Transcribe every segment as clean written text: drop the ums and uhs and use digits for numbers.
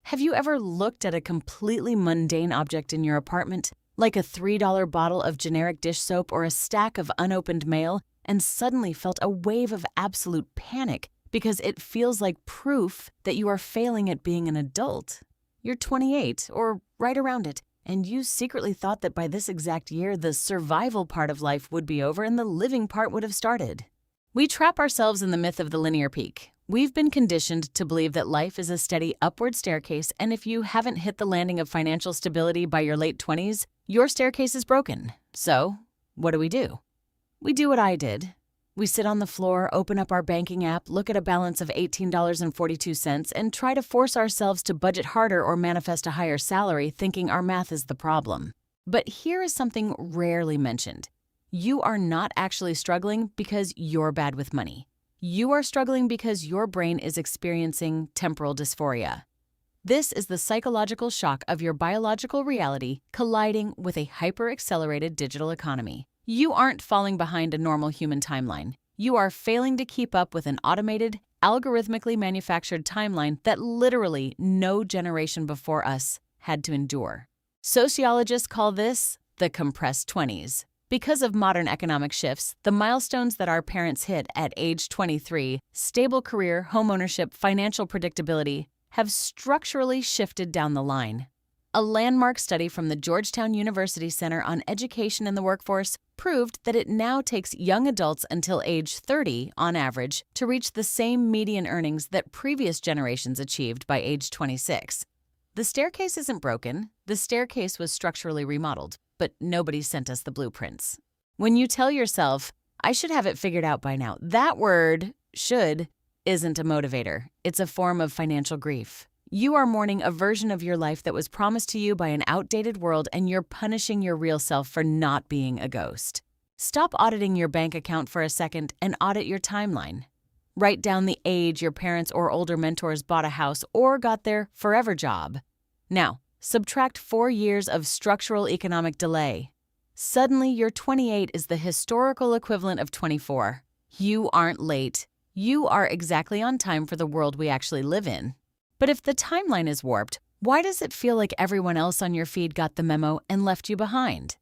Have you ever looked at a completely mundane object in your apartment, like a $3 bottle of generic dish soap or a stack of unopened mail, and suddenly felt a wave of absolute panic because it feels like proof that you are failing at being an adult? You're 28, or right around it, and you secretly thought that by this exact year, the survival part of life would be over and the living part would have started. We trap ourselves in the myth of the linear peak. We've been conditioned to believe that life is a steady upward staircase, and if you haven't hit the landing of financial stability by your late 20s, your staircase is broken. So, what do? We do what I did. We sit on the floor, open up our banking app, look at a balance of $18.42, and try to force ourselves to budget harder or manifest a higher salary, thinking our math is the problem. But here is something rarely mentioned. You are not actually struggling because you're bad with money. You are struggling because your brain is experiencing temporal dysphoria. This is the psychological shock of your biological reality colliding with a hyper-accelerated digital economy. You aren't falling behind a normal human timeline. You are failing to keep up with an automated, algorithmically manufactured timeline that literally no generation before us had to endure. Sociologists call this the compressed 20s. Because of modern economic shifts, the milestones that our parents hit at age 23, stable career, homeownership, financial predictability, have structurally shifted down the line. A landmark study from the Georgetown University Center on Education in the Workforce proved that it now takes young adults until age 30, on average, to reach the same median earnings that previous generations achieved by age 26. The staircase isn't broken. The staircase was structurally remodeled, but nobody sent us the blueprints. When you tell yourself, I should have it figured out by now, that word, should, isn't a motivator. It's a form of financial grief. You are mourning a version of your life that was promised to you by an outdated world, and you're punishing your real self for not being a ghost. Stop auditing your bank account for a second and audit your timeline. Write down the age your parents or older mentors bought a house or got their forever job. Now, subtract 4 years of structural economic delay. Suddenly, your 28 is the historical equivalent of 24. You aren't late. You are exactly on time for the world we actually live in. But if the timeline is warped, why does it feel like everyone else on your feed got the memo and left you behind?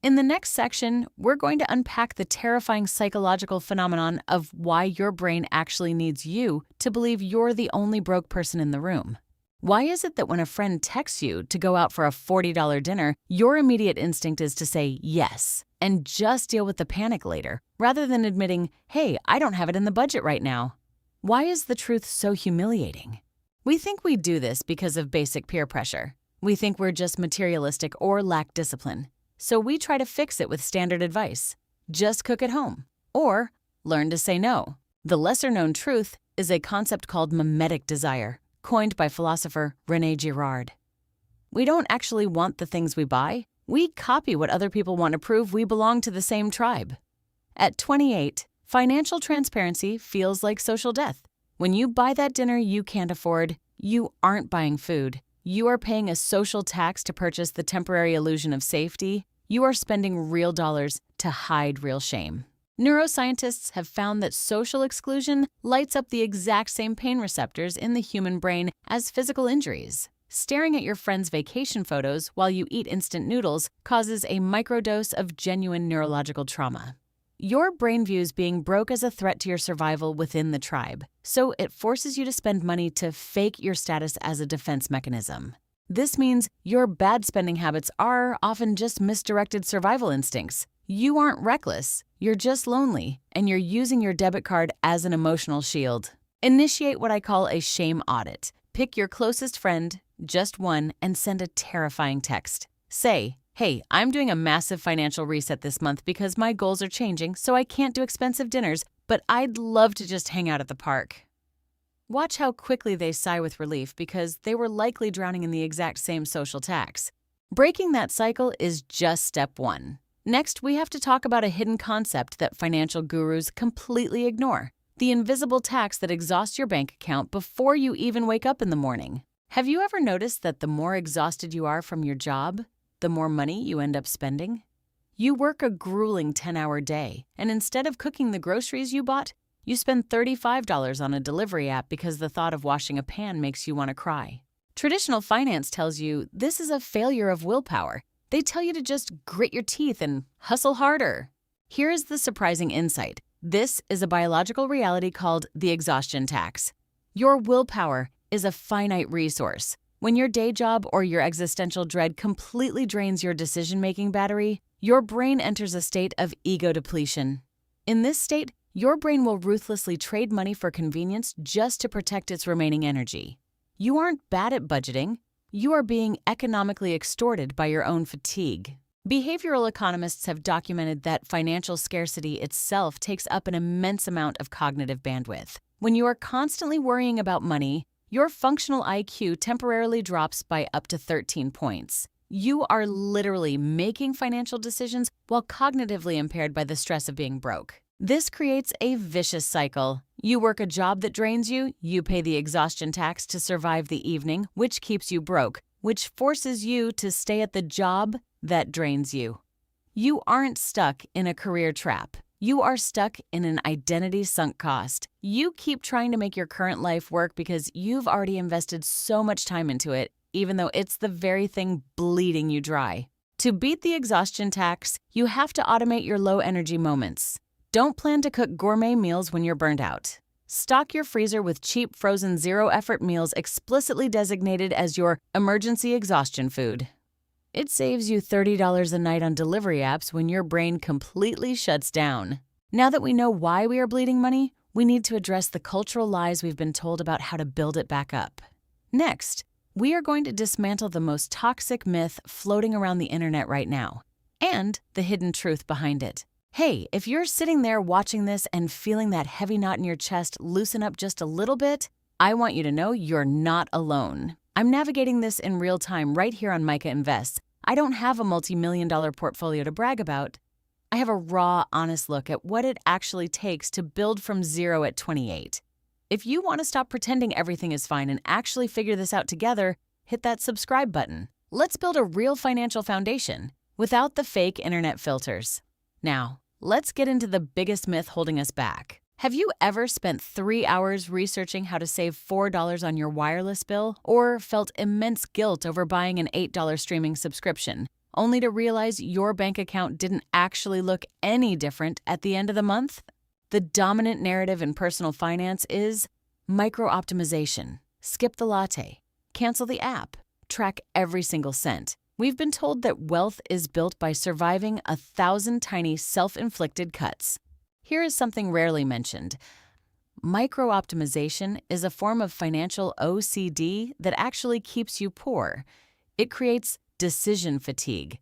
In the next section, we're going to unpack the terrifying psychological phenomenon of why your brain actually needs you to believe you're the only broke person in the room. Why is it that when a friend texts you to go out for a $40 dinner, your immediate instinct is to say yes and just deal with the panic later, rather than admitting, hey, I don't have it in the budget right now? Why is the truth so humiliating? We think we do this because of basic peer pressure. We think we're just materialistic or lack discipline. So we try to fix it with standard advice. Just cook at home. Or learn to say no. The lesser-known truth is a concept called mimetic desire, coined by philosopher René Girard. We don't actually want the things we buy. We copy what other people want to prove we belong to the same tribe. At 28, financial transparency feels like social death. When you buy that dinner you can't afford, you aren't buying food. You are paying a social tax to purchase the temporary illusion of safety. You are spending real dollars to hide real shame. Neuroscientists have found that social exclusion lights up the exact same pain receptors in the human brain as physical injuries. Staring at your friend's vacation photos while you eat instant noodles causes a microdose of genuine neurological trauma. Your brain views being broke as a threat to your survival within the tribe, so it forces you to spend money to fake your status as a defense mechanism. This means your bad spending habits are often just misdirected survival instincts. You aren't reckless, you're just lonely, and you're using your debit card as an emotional shield. Initiate what I call a shame audit. Pick your closest friend, just one, and send a terrifying text. Say, hey, I'm doing a massive financial reset this month because my goals are changing, so I can't do expensive dinners, but I'd love to just hang out at the park. Watch how quickly they sigh with relief because they were likely drowning in the exact same social tax. Breaking that cycle is just step one. Next, we have to talk about a hidden concept that financial gurus completely ignore: the invisible tax that exhausts your bank account before you even wake up in the morning. Have you ever noticed that the more exhausted you are from your job, the more money you end up spending? You work a grueling 10-hour day, and instead of cooking the groceries you bought, you spend $35 on a delivery app because the thought of washing a pan makes you want to cry. Traditional finance tells you this is a failure of willpower. They tell you to just grit your teeth and hustle harder. Here is the surprising insight. This is a biological reality called the exhaustion tax. Your willpower is a finite resource. When your day job or your existential dread completely drains your decision-making battery, your brain enters a state of ego depletion. In this state, your brain will ruthlessly trade money for convenience just to protect its remaining energy. You aren't bad at budgeting. You are being economically extorted by your own fatigue. Behavioral economists have documented that financial scarcity itself takes up an immense amount of cognitive bandwidth. When you are constantly worrying about money, your functional IQ temporarily drops by up to 13 points. You are literally making financial decisions while cognitively impaired by the stress of being broke. This creates a vicious cycle. You work a job that drains you, you pay the exhaustion tax to survive the evening, which keeps you broke, which forces you to stay at the job that drains you. You aren't stuck in a career trap. You are stuck in an identity sunk cost. You keep trying to make your current life work because you've already invested so much time into it, even though it's the very thing bleeding you dry. To beat the exhaustion tax, you have to automate your low-energy moments. Don't plan to cook gourmet meals when you're burned out. Stock your freezer with cheap, frozen, zero-effort meals explicitly designated as your emergency exhaustion food. It saves you $30 a night on delivery apps when your brain completely shuts down. Now that we know why we are bleeding money, we need to address the cultural lies we've been told about how to build it back up. Next, we are going to dismantle the most toxic myth floating around the internet right now, and the hidden truth behind it. Hey, if you're sitting there watching this and feeling that heavy knot in your chest loosen up just a little bit, I want you to know you're not alone. I'm navigating this in real time right here on Mica Invests. I don't have a multi-million-dollar portfolio to brag about. I have a raw, honest look at what it actually takes to build from zero at 28. If you want to stop pretending everything is fine and actually figure this out together, hit that subscribe button. Let's build a real financial foundation without the fake internet filters. Now, let's get into the biggest myth holding us back. Have you ever spent 3 hours researching how to save $4 on your wireless bill or felt immense guilt over buying an $8 streaming subscription, only to realize your bank account didn't actually look any different at the end of the month? The dominant narrative in personal finance is micro-optimization, skip the latte, cancel the app, track every single cent. We've been told that wealth is built by surviving 1,000 tiny self-inflicted cuts. Here is something rarely mentioned. Micro-optimization is a form of financial OCD that actually keeps you poor. It creates decision fatigue.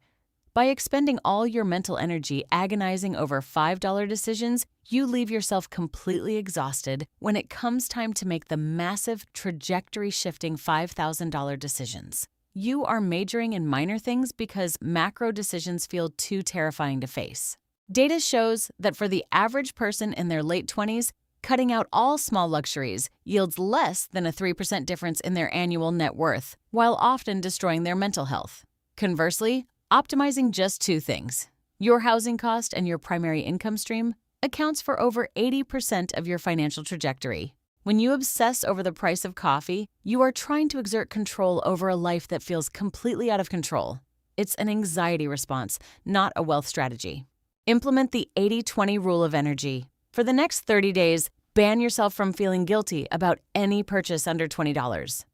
By expending all your mental energy agonizing over $5 decisions, you leave yourself completely exhausted when it comes time to make the massive, trajectory-shifting $5,000 decisions. You are majoring in minor things because macro decisions feel too terrifying to face. Data shows that for the average person in their late 20s, cutting out all small luxuries yields less than a 3% difference in their annual net worth, while often destroying their mental health. Conversely, optimizing just two things, your housing cost and your primary income stream, accounts for over 80% of your financial trajectory. When you obsess over the price of coffee, you are trying to exert control over a life that feels completely out of control. It's an anxiety response, not a wealth strategy. Implement the 80-20 rule of energy. For the next 30 days, ban yourself from feeling guilty about any purchase under $20.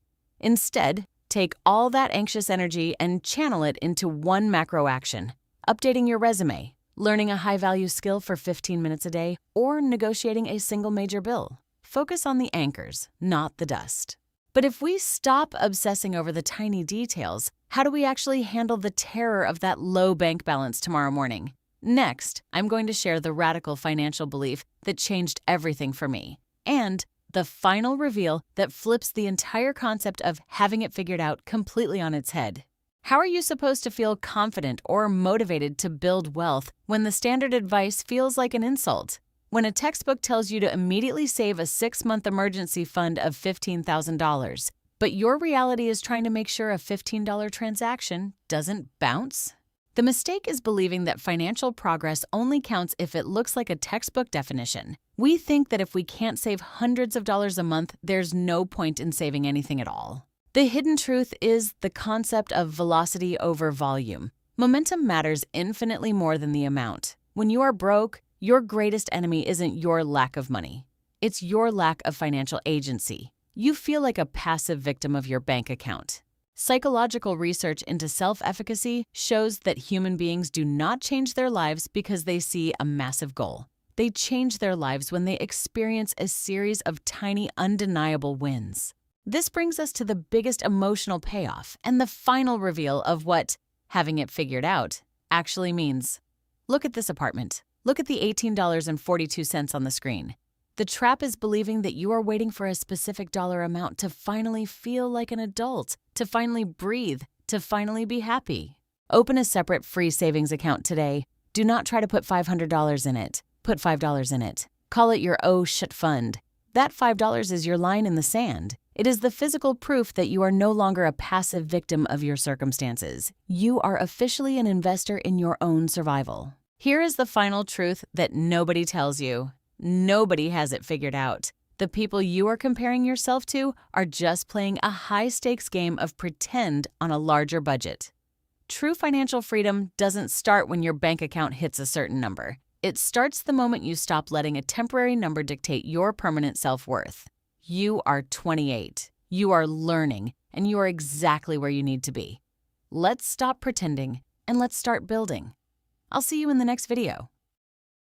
Instead, take all that anxious energy and channel it into one macro action: updating your resume, learning a high-value skill for 15 minutes a day, or negotiating a single major bill. Focus on the anchors, not the dust. But if we stop obsessing over the tiny details, how do we actually handle the terror of that low bank balance tomorrow morning? Next, I'm going to share the radical financial belief that changed everything for me, and the final reveal that flips the entire concept of having it figured out completely on its head. How are you supposed to feel confident or motivated to build wealth when the standard advice feels like an insult? When a textbook tells you to immediately save a 6-month emergency fund of $15,000, but your reality is trying to make sure a $15 transaction doesn't bounce? The mistake is believing that financial progress only counts if it looks like a textbook definition. We think that if we can't save hundreds of dollars a month, there's no point in saving anything at all. The hidden truth is the concept of velocity over volume. Momentum matters infinitely more than the amount. When you are broke, your greatest enemy isn't your lack of money. It's your lack of financial agency. You feel like a passive victim of your bank account. Psychological research into self-efficacy shows that human beings do not change their lives because they see a massive goal. They change their lives when they experience a series of tiny, undeniable wins. This brings us to the biggest emotional payoff and the final reveal of what having it figured out actually means. Look at this apartment. Look at the $18.42 on the screen. The trap is believing that you are waiting for a specific dollar amount to finally feel like an adult, to finally breathe, to finally be happy. Open a separate free savings account today. Do not try to put $500 in it. Put $5 in it. Call it your oh shit fund. That $5 is your line in the sand. It is the physical proof that you are no longer a passive victim of your circumstances. You are officially an investor in your own survival. Here is the final truth that nobody tells you. Nobody has it figured out. The people you are comparing yourself to are just playing a high-stakes game of pretend on a larger budget. True financial freedom doesn't start when your bank account hits a certain number. It starts the moment you stop letting a temporary number dictate your permanent self-worth. You are 28. You are learning, and you are exactly where you need to be. Let's stop pretending, and let's start building. I'll see you in the next video.